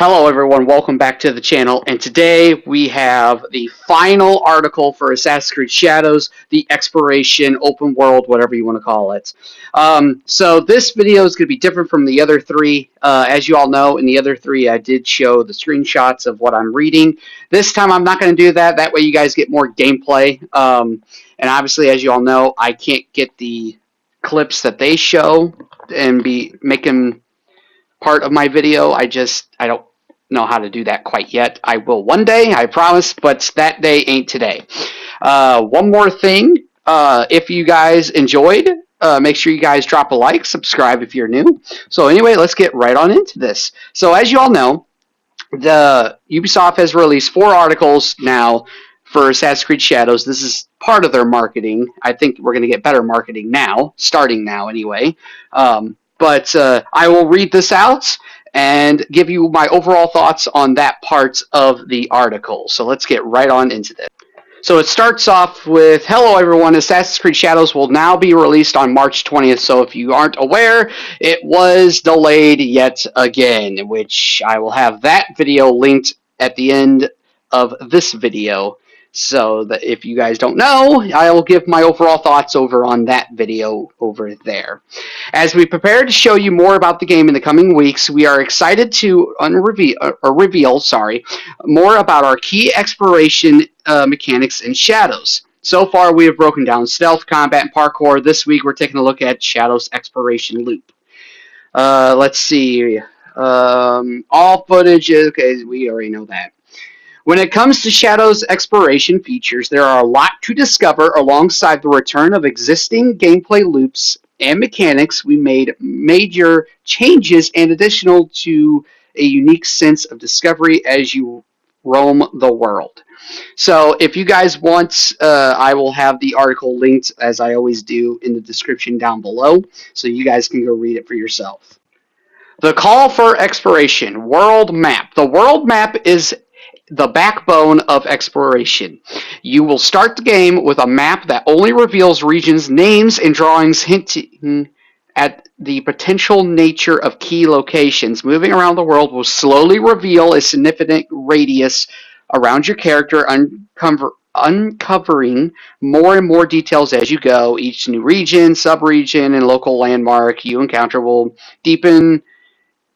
Hello everyone, welcome back to the channel, and today we have the final article for Assassin's Creed Shadows, the exploration, open world, whatever you want to call it. So this video is going to be different from the other three. As you all know, in the other three I did show the screenshots of what I'm reading. This time I'm not going to do that, that way you guys get more gameplay. And obviously, as you all know, I can't get the clips that they show and be making part of my video. I don't know how to do that quite yet. I will one day, I promise, but that day ain't today. One more thing, if you guys enjoyed, make sure you guys drop a like, subscribe if you're new. So anyway, let's get right on into this. So as you all know, the Ubisoft has released 4 articles now for Assassin's Creed Shadows. This is part of their marketing. I think we're going to get better marketing now, starting now anyway. But I will read this out and give you my overall thoughts on that part of the article. So let's get right on into this. So it starts off with, hello everyone, Assassin's Creed Shadows will now be released on March 20th. So if you aren't aware, it was delayed yet again, which I will have that video linked at the end of this video. So that if you guys don't know, I will give my overall thoughts over on that video over there. As we prepare to show you more about the game in the coming weeks, we are excited to reveal more about our key exploration mechanics in Shadows. So far, we have broken down stealth, combat, and parkour. This week, we're taking a look at Shadows' exploration loop. Let's see. All footage, okay, we already know that. When it comes to Shadow's exploration features, there are a lot to discover. Alongside the return of existing gameplay loops and mechanics, we made major changes and additional to a unique sense of discovery as you roam the world. So if you guys want, I will have the article linked, as I always do, in the description down below, so you guys can go read it for yourself. The call for exploration, world map. The world map is the backbone of exploration. You will start the game with a map that only reveals regions, names, and drawings hinting at the potential nature of key locations. Moving around the world will slowly reveal a significant radius around your character, uncovering more and more details as you go. Each new region, sub-region, and local landmark you encounter will deepen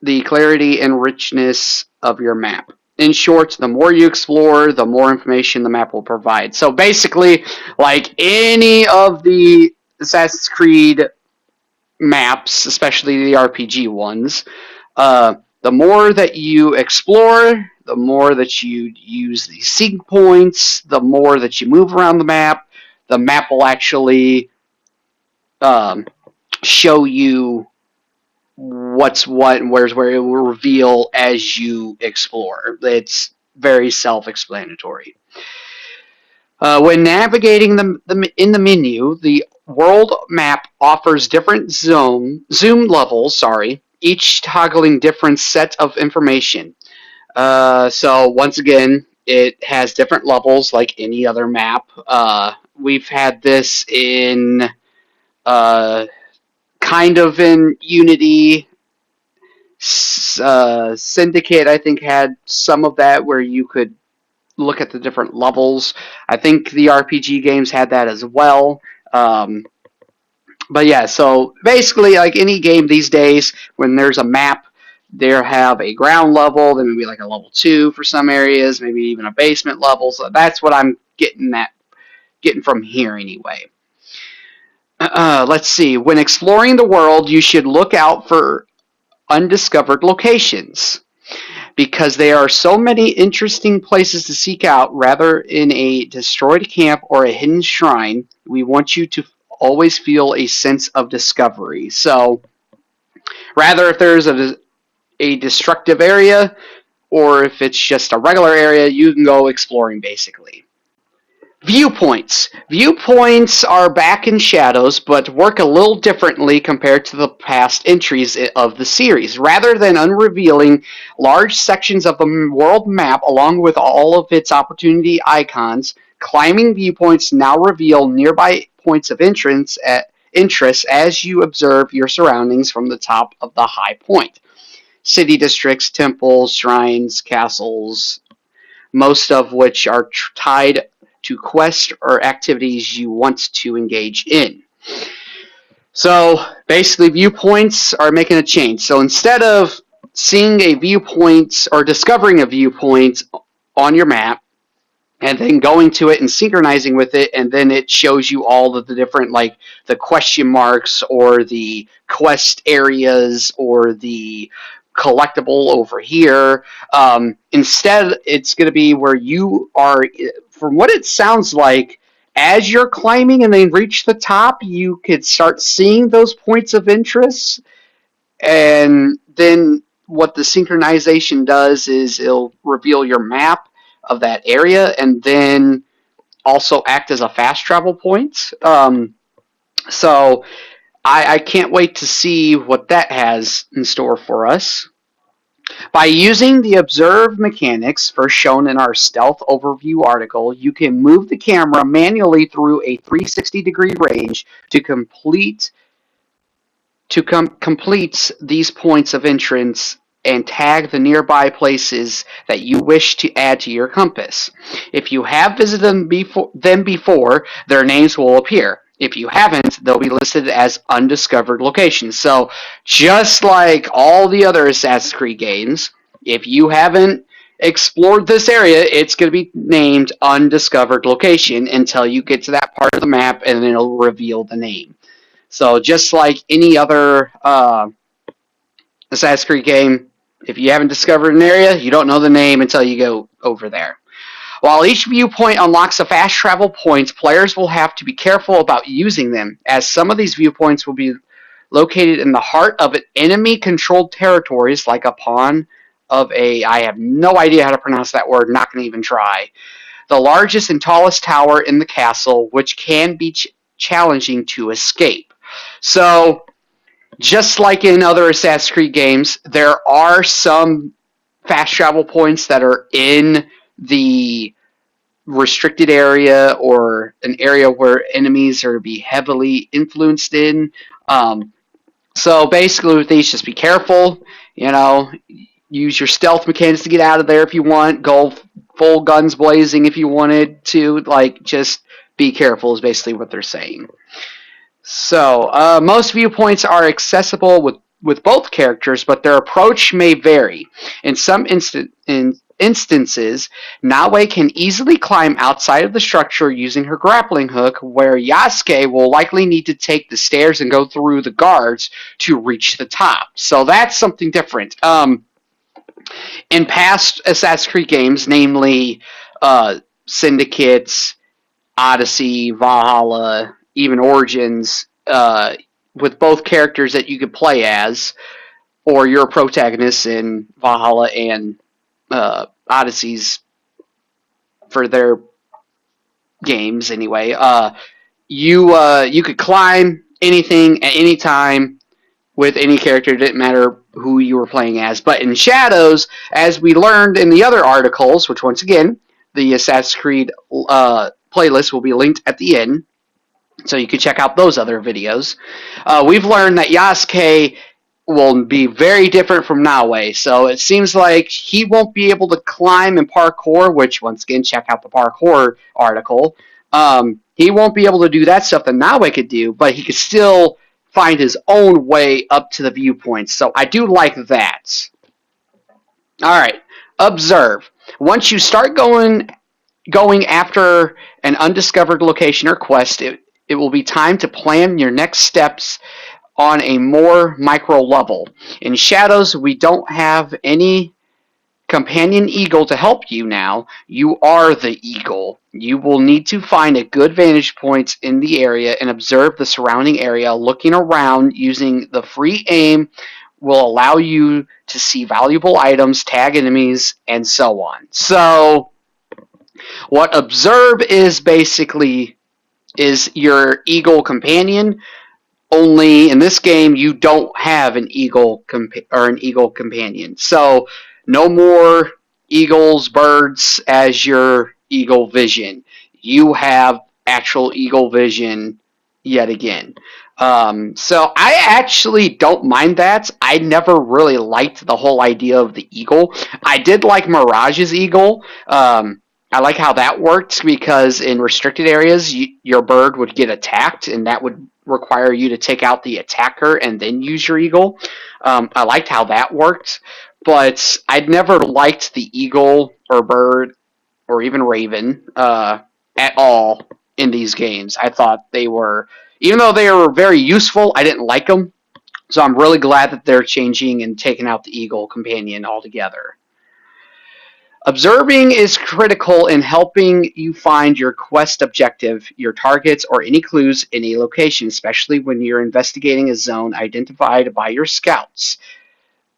the clarity and richness of your map. In short, the more you explore, the more information the map will provide. So basically, like any of the Assassin's Creed maps, especially the RPG ones, the more that you explore, the more that you use the sync points, the more that you move around the map will actually show you what's what and where's where. It will reveal as you explore. It's very self-explanatory. When navigating in the menu, the world map offers different zoom levels, each toggling different set of information. So once again, it has different levels like any other map. We've had this in kind of in Unity. Syndicate, I think, had some of that where you could look at the different levels. I think the RPG games had that as well. But yeah, so basically, like any game these days, when there's a map, there have a ground level, then maybe like a level 2 for some areas, maybe even a basement level. So that's what I'm getting from here anyway. Let's see. When exploring the world, you should look out for undiscovered locations, because there are so many interesting places to seek out. Rather in a destroyed camp or a hidden shrine, we want you to always feel a sense of discovery. So rather if there's a destructive area or if it's just a regular area, you can go exploring basically. Viewpoints. Viewpoints are back in Shadows, but work a little differently compared to the past entries of the series. Rather than unrevealing large sections of the world map along with all of its opportunity icons, climbing viewpoints now reveal nearby points of interest as you observe your surroundings from the top of the high point. city districts, temples, shrines, castles, most of which are tied to quests or activities you want to engage in. So basically, viewpoints are making a change. So instead of seeing a viewpoint or discovering a viewpoint on your map, and then going to it and synchronizing with it, and then it shows you all of the different, like the question marks or the quest areas or the collectible over here. Instead, it's going to be where you are, from what it sounds like, as you're climbing and then reach the top, you could start seeing those points of interest. And then what the synchronization does is it'll reveal your map of that area and then also act as a fast travel point. So I can't wait to see what that has in store for us. By using the observe mechanics first shown in our stealth overview article, you can move the camera manually through a 360-degree range to complete these points of entrance and tag the nearby places that you wish to add to your compass. If you have visited them before, their names will appear. If you haven't, they'll be listed as undiscovered locations. So just like all the other Assassin's Creed games, if you haven't explored this area, it's going to be named undiscovered location until you get to that part of the map, and then it'll reveal the name. So just like any other Assassin's Creed game, if you haven't discovered an area, you don't know the name until you go over there. While each viewpoint unlocks a fast travel point, players will have to be careful about using them, as some of these viewpoints will be located in the heart of enemy-controlled territories, like a pawn of a... I have no idea how to pronounce that word, not going to even try. The largest and tallest tower in the castle, which can be challenging to escape. So, just like in other Assassin's Creed games, there are some fast travel points that are in the restricted area or an area where enemies are to be heavily influenced in. So basically with these, just be careful, use your stealth mechanics to get out of there if you want, go full guns blazing if you wanted to, just be careful is basically what they're saying. So, most viewpoints are accessible with both characters, but their approach may vary. In some instances, Naoe can easily climb outside of the structure using her grappling hook, where Yasuke will likely need to take the stairs and go through the guards to reach the top. So that's something different. In past Assassin's Creed games, namely Syndicates, Odyssey, Valhalla, even Origins, with both characters that you could play as, or you're a protagonist in Valhalla and Odyssey's for their games anyway. You could climb anything at any time with any character. It didn't matter who you were playing as. But in Shadows, as we learned in the other articles, which once again, the Assassin's Creed playlist will be linked at the end, so you can check out those other videos. We've learned that Yasuke will be very different from Naoe, so it seems like he won't be able to climb and parkour, which, once again, check out the parkour article. He won't be able to do that stuff that Naoe could do, but he could still find his own way up to the viewpoints, so I do like that. Alright, observe. Once you start going after an undiscovered location or quest, it will be time to plan your next steps on a more micro level. In Shadows, we don't have any companion eagle to help you now. You are the eagle. You will need to find a good vantage point in the area and observe the surrounding area. Looking around using the free aim will allow you to see valuable items, tag enemies, and so on. So, what observe is basically is your eagle companion. Only in this game you don't have an eagle companion. So no more eagles, birds as your eagle vision. You have actual eagle vision yet again. So I actually don't mind that. I never really liked the whole idea of the eagle. I did like Mirage's eagle. I like how that worked because in restricted areas, your bird would get attacked, and that would require you to take out the attacker and then use your eagle. I liked how that worked, but I'd never liked the eagle or bird or even raven at all in these games. I thought they were, even though they were very useful, I didn't like them. So I'm really glad that they're changing and taking out the eagle companion altogether. Observing is critical in helping you find your quest objective, your targets, or any clues in a location, especially when you're investigating a zone identified by your scouts.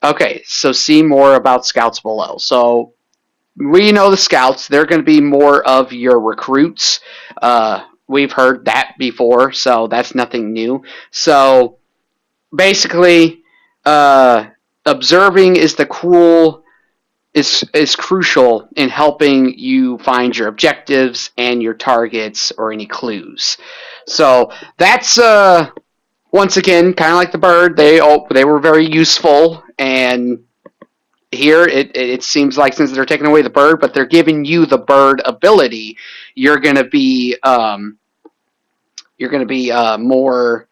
Okay, so see more about scouts below. So we know the scouts, they're going to be more of your recruits. We've heard that before, so that's nothing new. So basically, observing is crucial in helping you find your objectives and your targets or any clues. So that's once again kind of like the bird. They were very useful, and here it seems like since they're taking away the bird, but they're giving you the bird ability, you're gonna be more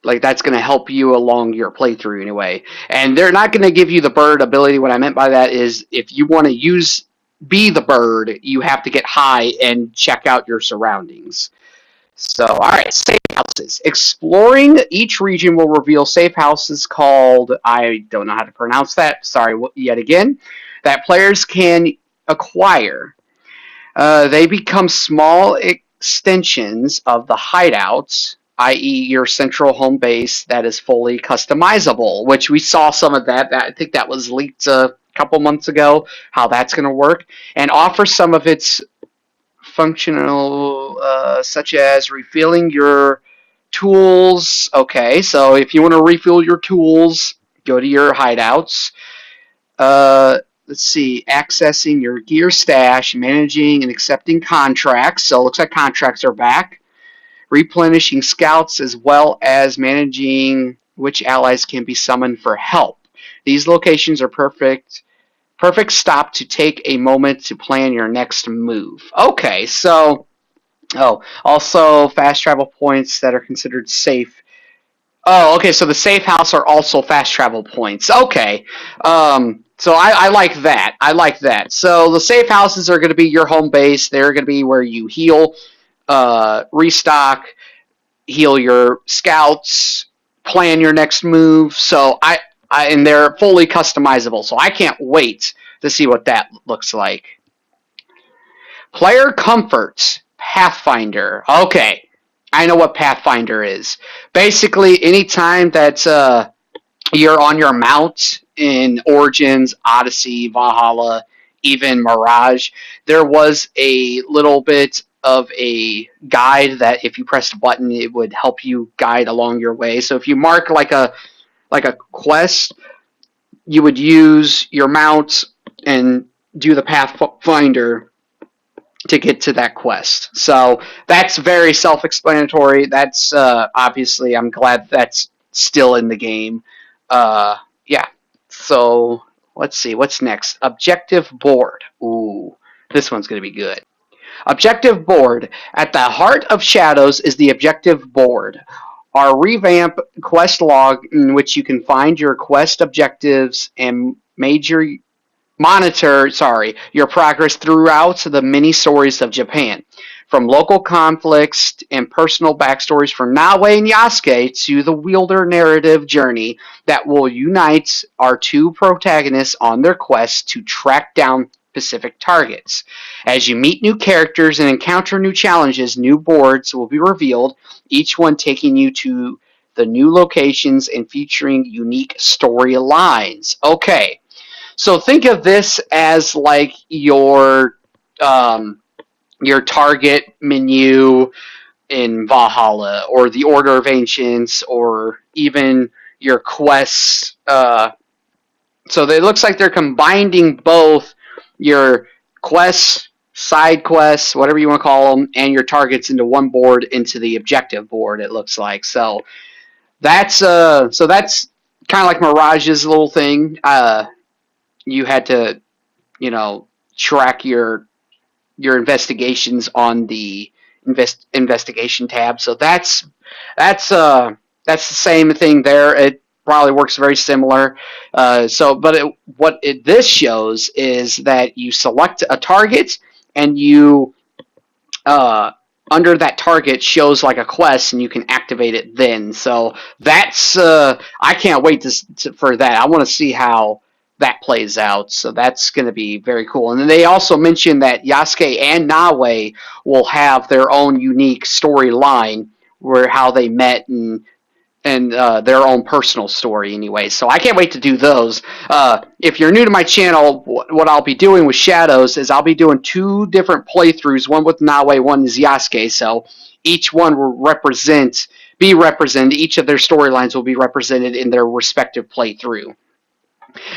like that's going to help you along your playthrough anyway. And they're not going to give you the bird ability. What I meant by that is if you want to be the bird, you have to get high and check out your surroundings. So, all right, safe houses. Exploring each region will reveal safe houses called, I don't know how to pronounce that, sorry yet again, that players can acquire. They become small extensions of the hideouts, i.e., your central home base that is fully customizable, which we saw some of that. I think that was leaked a couple months ago, how that's going to work, and offer some of its functional, such as refilling your tools. Okay, so if you want to refill your tools, go to your hideouts. Let's see, accessing your gear stash, managing and accepting contracts. So it looks like contracts are back. Replenishing scouts, as well as managing which allies can be summoned for help. These locations are perfect stop to take a moment to plan your next move. Okay, so also fast travel points that are considered safe. Oh, okay, so the safe house are also fast travel points. Okay. So I like that. I like that. So the safe houses are going to be your home base. They're going to be where you heal, restock, heal your scouts, plan your next move. So and they're fully customizable. So I can't wait to see what that looks like. Player comfort, Pathfinder. Okay, I know what Pathfinder is. Basically, anytime that you're on your mount in Origins, Odyssey, Valhalla, even Mirage, there was a little bit of a guide that if you pressed a button, it would help you guide along your way. So if you mark like a quest, you would use your mount and do the Pathfinder to get to that quest. So that's very self-explanatory. That's obviously, I'm glad that's still in the game. Yeah. So let's see what's next. Objective board. Ooh, this one's gonna be good. Objective board. At the heart of Shadows is the objective board. Our revamp quest log in which you can find your quest objectives and monitor your progress throughout the many stories of Japan. From local conflicts and personal backstories from Naoe and Yasuke to the wielder narrative journey that will unite our two protagonists on their quest to track down specific targets. As you meet new characters and encounter new challenges, new boards will be revealed, each one taking you to the new locations and featuring unique storylines. Okay, so think of this as like your target menu in Valhalla, or the Order of Ancients, or even your quests. So it looks like they're combining both your quests side quests, whatever you want to call them, and your targets into one board into the objective board. It looks like that's kind of like Mirage's little thing. You had to track your investigations on the investigation tab. So that's the same thing there. It probably works very similar. This shows is that you select a target and you under that target shows like a quest and you can activate it then. So that's I can't wait for that. I want to see how that plays out. So that's going to be very cool. And then they also mentioned that Yasuke and Naoe will have their own unique storyline where how they met and their own personal story anyway. So I can't wait to do those. If you're new to my channel, what I'll be doing with Shadows is I'll be doing 2 different playthroughs, one with Naoe, one is Yasuke. So each one will be represented, each of their storylines will be represented in their respective playthrough.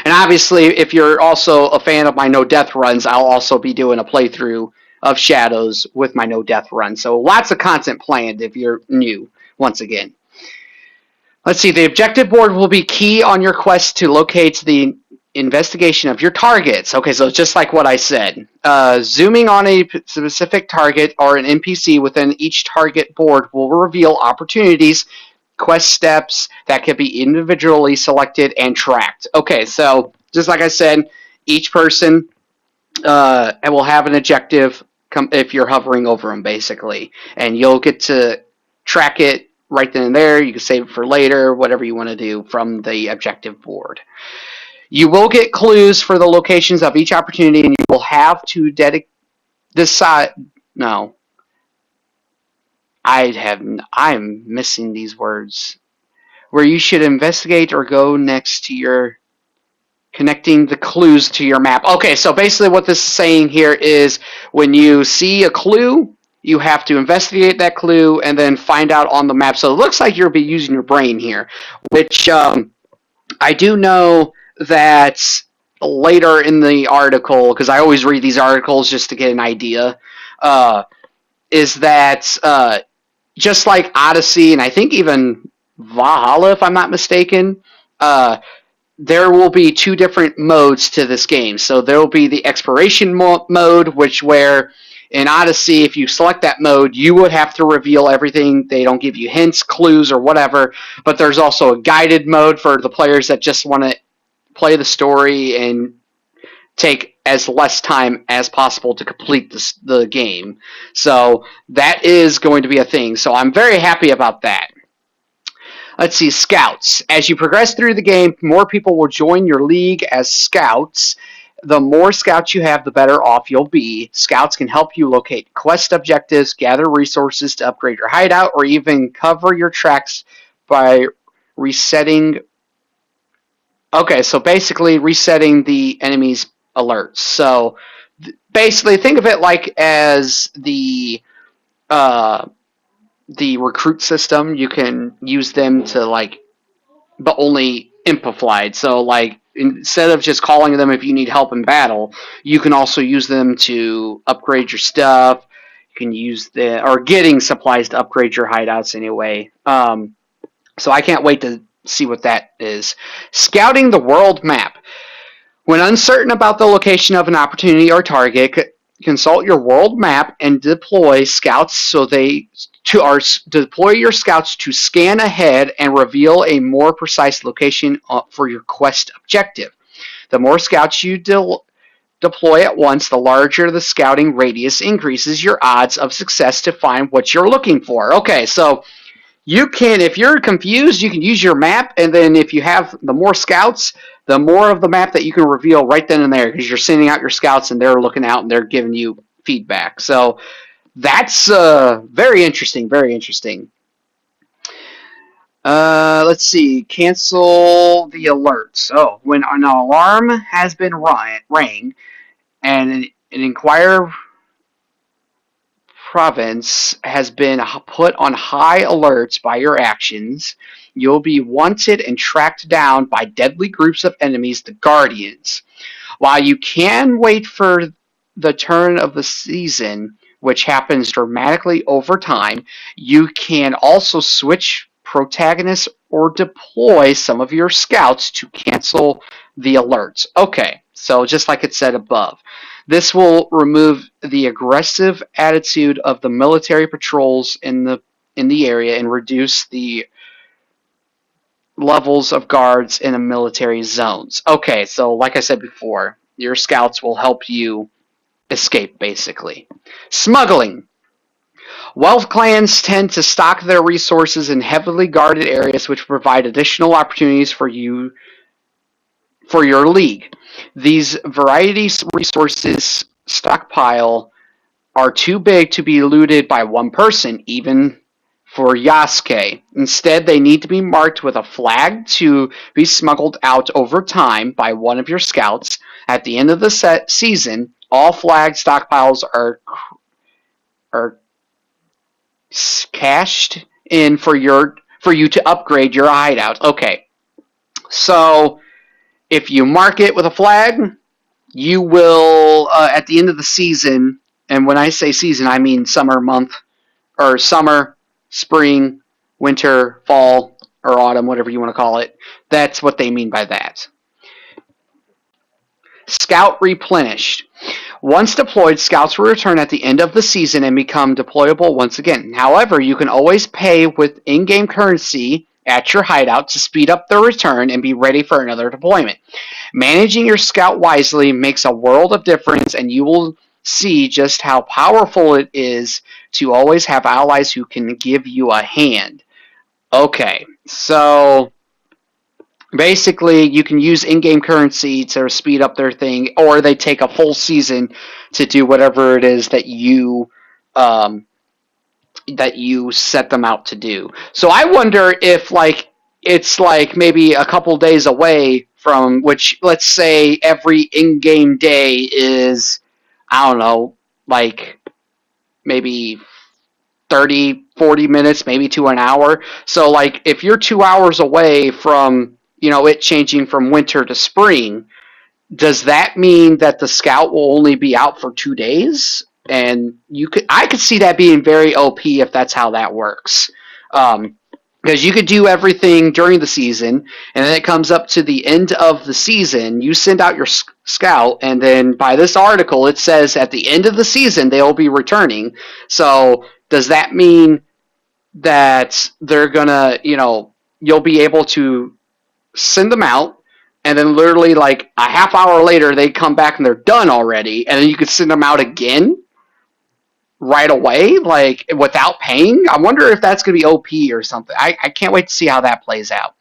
And obviously, if you're also a fan of my no death runs, I'll also be doing a playthrough of Shadows with my no death run. So lots of content planned if you're new, once again. Let's see, the objective board will be key on your quest to locate the investigation of your targets. Okay, so just like what I said. Zooming on a specific target or an NPC within each target board will reveal opportunities, quest steps that can be individually selected and tracked. Okay, so just like I said, each person will have an objective if you're hovering over them, basically. And you'll get to track it right then and there. You can save it for later, whatever you want to do from the objective board. You will get clues for the locations of each opportunity, and you will have to decide. No, I'm missing these words. Where you should investigate or go next to your connecting the clues to your map. Okay, so basically what this is saying here is when you see a clue, you have to investigate that clue and then find out on the map. So it looks like you'll be using your brain here, which I do know that later in the article, because I always read these articles just to get an idea, is that just like Odyssey and I think even Valhalla, if I'm not mistaken, there will be 2 different modes to this game. So there will be the exploration mode, where in Odyssey, if you select that mode, you would have to reveal everything. They don't give you hints, clues, or whatever. But there's also a guided mode for the players that just want to play the story and take as less time as possible to complete the game. So that is going to be a thing. So I'm very happy about that. Let's see, scouts. As you progress through the game, more people will join your league as scouts. The more scouts you have, the better off you'll be. Scouts can help you locate quest objectives, gather resources to upgrade your hideout, or even cover your tracks by resetting. Okay, so basically resetting the enemy's alerts. So basically think of it like as the recruit system. You can use them to but only implied. So instead of just calling them if you need help in battle, you can also use them to upgrade your stuff. You can use getting supplies to upgrade your hideouts anyway. So I can't wait to see what that is. Scouting the world map. When uncertain about the location of an opportunity or target, consult your world map and deploy scouts deploy your scouts to scan ahead and reveal a more precise location for your quest objective. The more scouts you deploy at once, the larger the scouting radius increases your odds of success to find what you're looking for. Okay, so you can, if you're confused, you can use your map, and then if you have the more scouts, the more of the map that you can reveal right then and there, because you're sending out your scouts and they're looking out and they're giving you feedback. So that's very interesting, very interesting. Let's see. Cancel the alerts. Oh, when an alarm has been rang and an Inquirer Province has been put on high alerts by your actions, you'll be wanted and tracked down by deadly groups of enemies, the Guardians. While you can wait for the turn of the season, which happens dramatically over time, you can also switch protagonists or deploy some of your scouts to cancel the alerts. Okay, so just like it said above, this will remove the aggressive attitude of the military patrols in the area and reduce the levels of guards in the military zones. Okay, so like I said before, your scouts will help you escape, basically. Smuggling. Wealth clans tend to stock their resources in heavily guarded areas, which provide additional opportunities for you for your league. These variety resources stockpile are too big to be looted by one person, even for Yasuke. Instead, they need to be marked with a flag to be smuggled out over time by one of your scouts. At the end of the season, all flag stockpiles are cashed in for you to upgrade your hideout. Okay, so if you mark it with a flag, you will at the end of the season. And when I say season, I mean summer month, or summer, spring, winter, fall, or autumn, whatever you want to call it. That's what they mean by that. Scout replenished. Once deployed, scouts will return at the end of the season and become deployable once again. However, you can always pay with in-game currency at your hideout to speed up their return and be ready for another deployment. Managing your scout wisely makes a world of difference, and you will see just how powerful it is to always have allies who can give you a hand. Okay, so basically you can use in-game currency to speed up their thing, or they take a full season to do whatever it is that you set them out to do. So I wonder if it's maybe a couple days away from, which, let's say every in-game day is, I don't know, maybe 30, 40 minutes, maybe to an hour. So if you're 2 hours away from, it changing from winter to spring, does that mean that the scout will only be out for 2 days? And I could see that being very OP if that's how that works. Because you could do everything during the season, and then it comes up to the end of the season, you send out your scout, and then by this article it says at the end of the season they'll be returning. So does that mean that they're gonna, you'll be able to send them out, and then literally a half hour later they come back and they're done already, and then you could send them out again right away, without paying? I wonder if that's going to be OP or something. I can't wait to see how that plays out.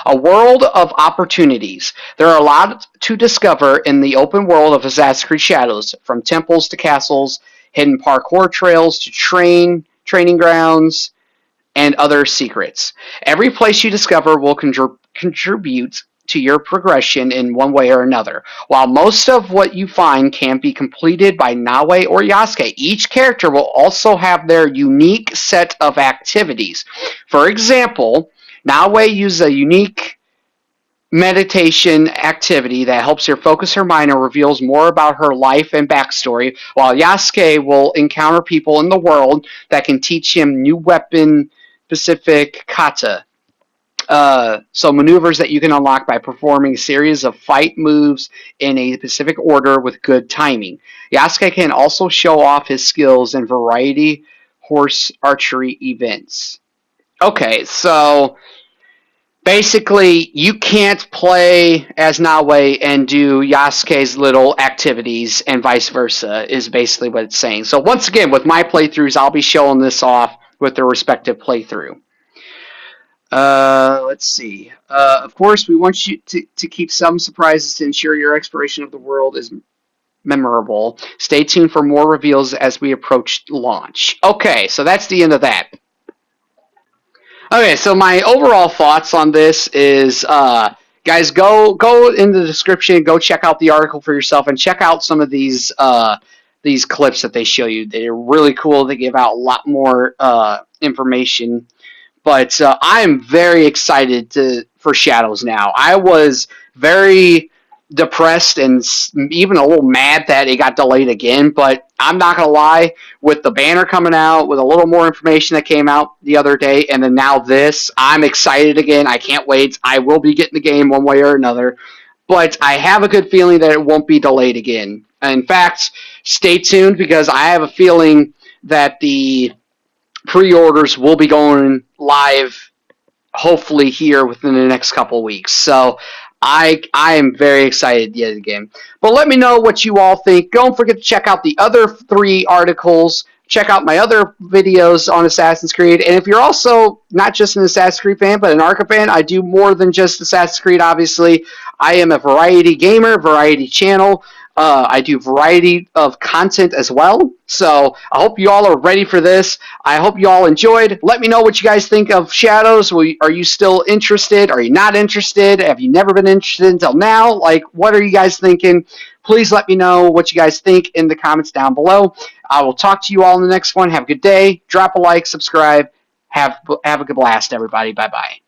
A world of opportunities. There are a lot to discover in the open world of Assassin's Creed Shadows, from temples to castles, hidden parkour trails to training grounds, and other secrets. Every place you discover will contribute to your progression in one way or another. While most of what you find can be completed by Naoe or Yasuke, each character will also have their unique set of activities. For example, Naoe uses a unique meditation activity that helps her focus her mind and reveals more about her life and backstory, while Yasuke will encounter people in the world that can teach him new weapon-specific kata. So maneuvers that you can unlock by performing a series of fight moves in a specific order with good timing. Yasuke can also show off his skills in variety horse archery events. Okay, so basically you can't play as Naoe and do Yasuke's little activities and vice versa, is basically what it's saying. So once again, with my playthroughs, I'll be showing this off with their respective playthrough. Let's see. Of course, we want you to keep some surprises to ensure your exploration of the world is memorable. Stay tuned for more reveals as we approach launch. Okay, so that's the end of that. Okay, so my overall thoughts on this is, guys, go in the description, go check out the article for yourself, and check out some of these clips that they show you. They're really cool. They give out a lot more information. But I'm very excited for Shadows now. I was very depressed and even a little mad that it got delayed again. But I'm not going to lie, with the banner coming out, with a little more information that came out the other day, and then now this, I'm excited again. I can't wait. I will be getting the game one way or another. But I have a good feeling that it won't be delayed again. In fact, stay tuned because I have a feeling that the pre-orders will be going live hopefully here within the next couple of weeks. So I am very excited to get the game. But let me know what you all think. Don't forget to check out the other 3 articles. Check out my other videos on Assassin's Creed. And if you're also not just an Assassin's Creed fan, but an Arca fan, I do more than just Assassin's Creed, obviously. I am a variety gamer, variety channel. I do variety of content as well. So I hope you all are ready for this. I hope you all enjoyed. Let me know what you guys think of Shadows. Are you still interested? Are you not interested? Have you never been interested until now? Like, what are you guys thinking? Please let me know what you guys think in the comments down below. I will talk to you all in the next one. Have a good day. Drop a like, subscribe. Have a good blast, everybody. Bye-bye.